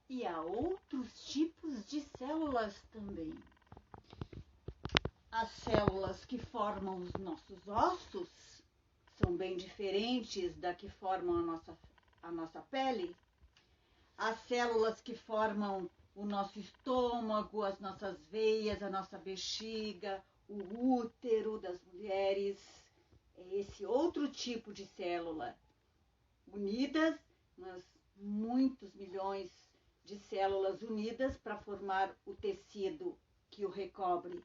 E há outros tipos de células também. As células que formam os nossos ossos são bem diferentes da que formam a nossa pele. As células que formam o nosso estômago, as nossas veias, a nossa bexiga, o útero das mulheres, é esse outro tipo de célula, unidas, mas muitos milhões de células unidas para formar o tecido que o recobre.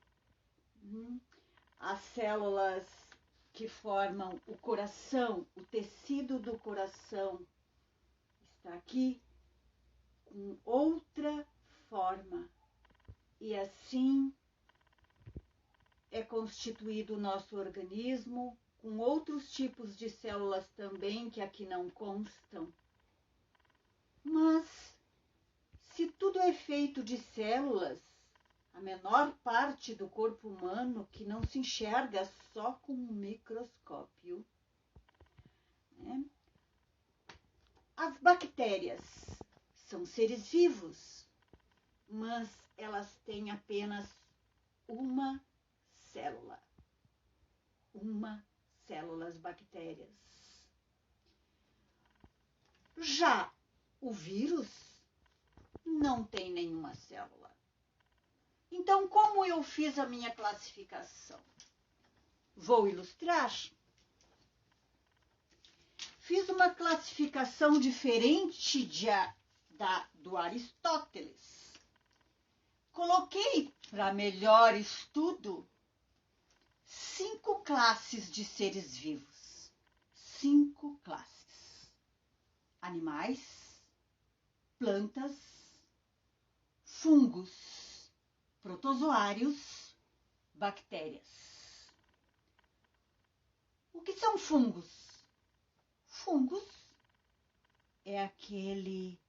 As células que formam o coração, o tecido do coração, está aqui com outra forma. E assim é constituído o nosso organismo, com outros tipos de células também que aqui não constam. Mas, se tudo é feito de células, a menor parte do corpo humano que não se enxerga só com um microscópio, né? As bactérias são seres vivos, mas elas têm apenas uma célula. Uma célula, as bactérias. Já o vírus não tem nenhuma célula. Então, como eu fiz a minha classificação? Vou ilustrar. Fiz uma classificação diferente do Aristóteles. Coloquei, para melhor estudo, 5 classes de seres vivos. 5 classes. Animais, plantas, fungos, protozoários, bactérias. O que são fungos? Fungos é aquele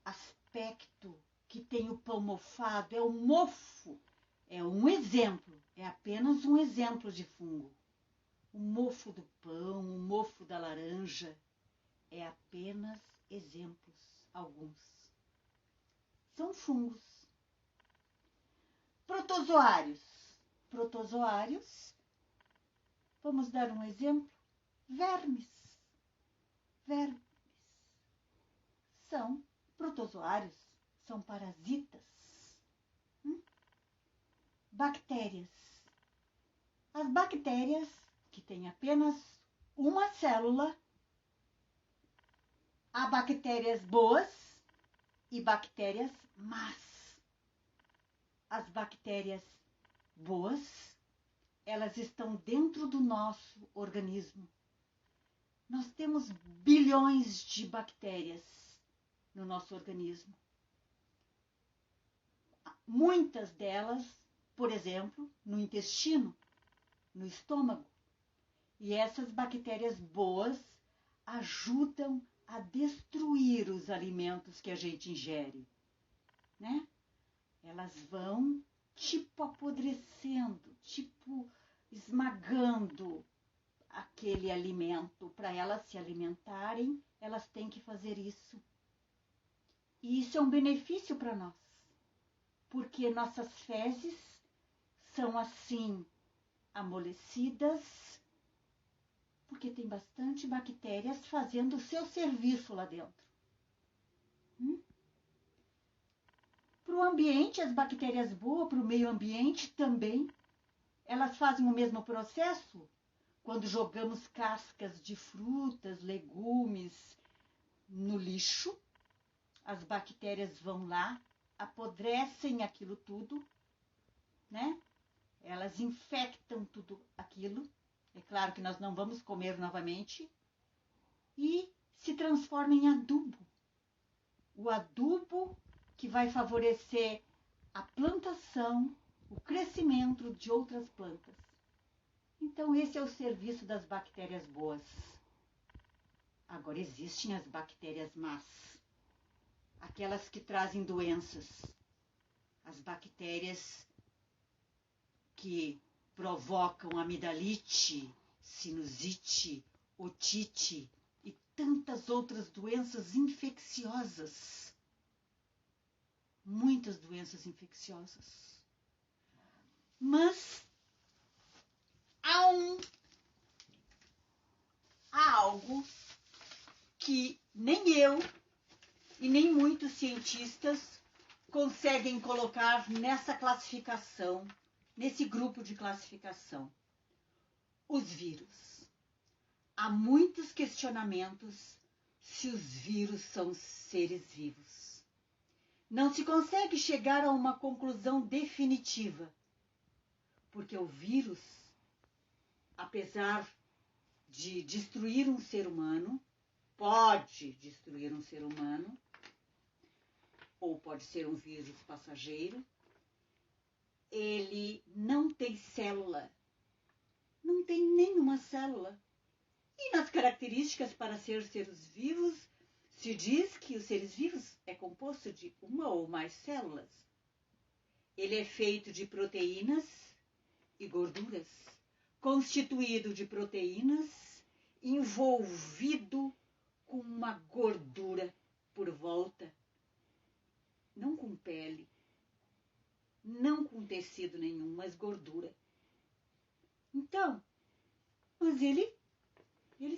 aspecto que tem o pão mofado, é o mofo, é um exemplo, é apenas um exemplo de fungo. O mofo do pão, o mofo da laranja, é apenas exemplos, alguns. São fungos. Protozoários. Protozoários, vamos dar um exemplo, vermes. Vermes são protozoários, são parasitas. Bactérias. As bactérias, que têm apenas uma célula, há bactérias boas e bactérias más. As bactérias boas, elas estão dentro do nosso organismo. Nós temos bilhões de bactérias no nosso organismo. Muitas delas, por exemplo, no intestino, no estômago. E essas bactérias boas ajudam a destruir os alimentos que a gente ingere, né? Elas vão tipo apodrecendo, tipo esmagando aquele alimento. Para elas se alimentarem, elas têm que fazer isso. E isso é um benefício para nós, porque nossas fezes são assim amolecidas, porque tem bastante bactérias fazendo o seu serviço lá dentro. Para o ambiente, as bactérias boas, para o meio ambiente também, elas fazem o mesmo processo. Quando jogamos cascas de frutas, legumes no lixo, as bactérias vão lá, apodrecem aquilo tudo, né? Elas infectam tudo aquilo. É claro que nós não vamos comer novamente. E se transforma em adubo. O adubo que vai favorecer a plantação, o crescimento de outras plantas. Então, esse é o serviço das bactérias boas. Agora, existem as bactérias más. Aquelas que trazem doenças. As bactérias que provocam amidalite, sinusite, otite e tantas outras doenças infecciosas. muitas doenças infecciosas. Mas há algo que nem eu e nem muitos cientistas conseguem colocar nessa classificação, nesse grupo de classificação: os vírus. Há muitos questionamentos se os vírus são seres vivos. Não se consegue chegar a uma conclusão definitiva, porque o vírus, apesar de destruir um ser humano, pode destruir um ser humano, ou pode ser um vírus passageiro, ele não tem célula, não tem nenhuma célula. E nas características para ser seres vivos, se diz que os seres vivos é composto de uma ou mais células. Ele é feito de proteínas e gorduras, constituído de proteínas, envolvido com uma gordura por volta, não com pele, não com tecido nenhum, mas gordura. Então, mas ele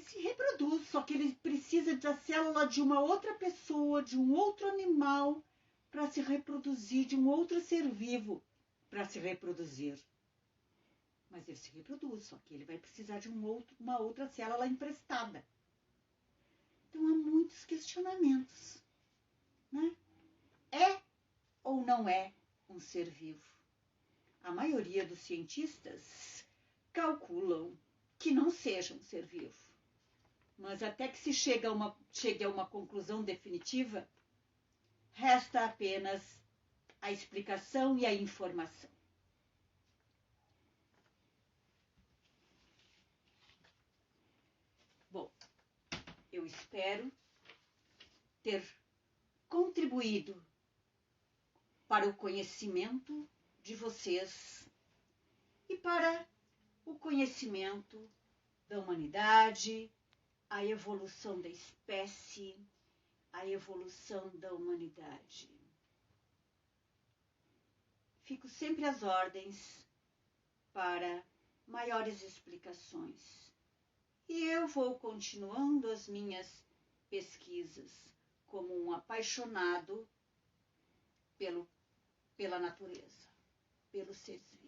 se reproduz, só que ele precisa da célula de uma outra pessoa, de um outro animal, para se reproduzir, de um outro ser vivo para se reproduzir. Mas ele se reproduz, só que ele vai precisar de uma outra célula emprestada. Então há muitos questionamentos, né? É ou não é um ser vivo? A maioria dos cientistas calculam que não seja um ser vivo. Mas até que se chegue a uma conclusão definitiva, resta apenas a explicação e a informação. Bom, eu espero ter contribuído para o conhecimento de vocês e para o conhecimento da humanidade, a evolução da espécie, a evolução da humanidade. Fico sempre às ordens para maiores explicações. E eu vou continuando as minhas pesquisas como um apaixonado pela natureza, pelos seres vivos.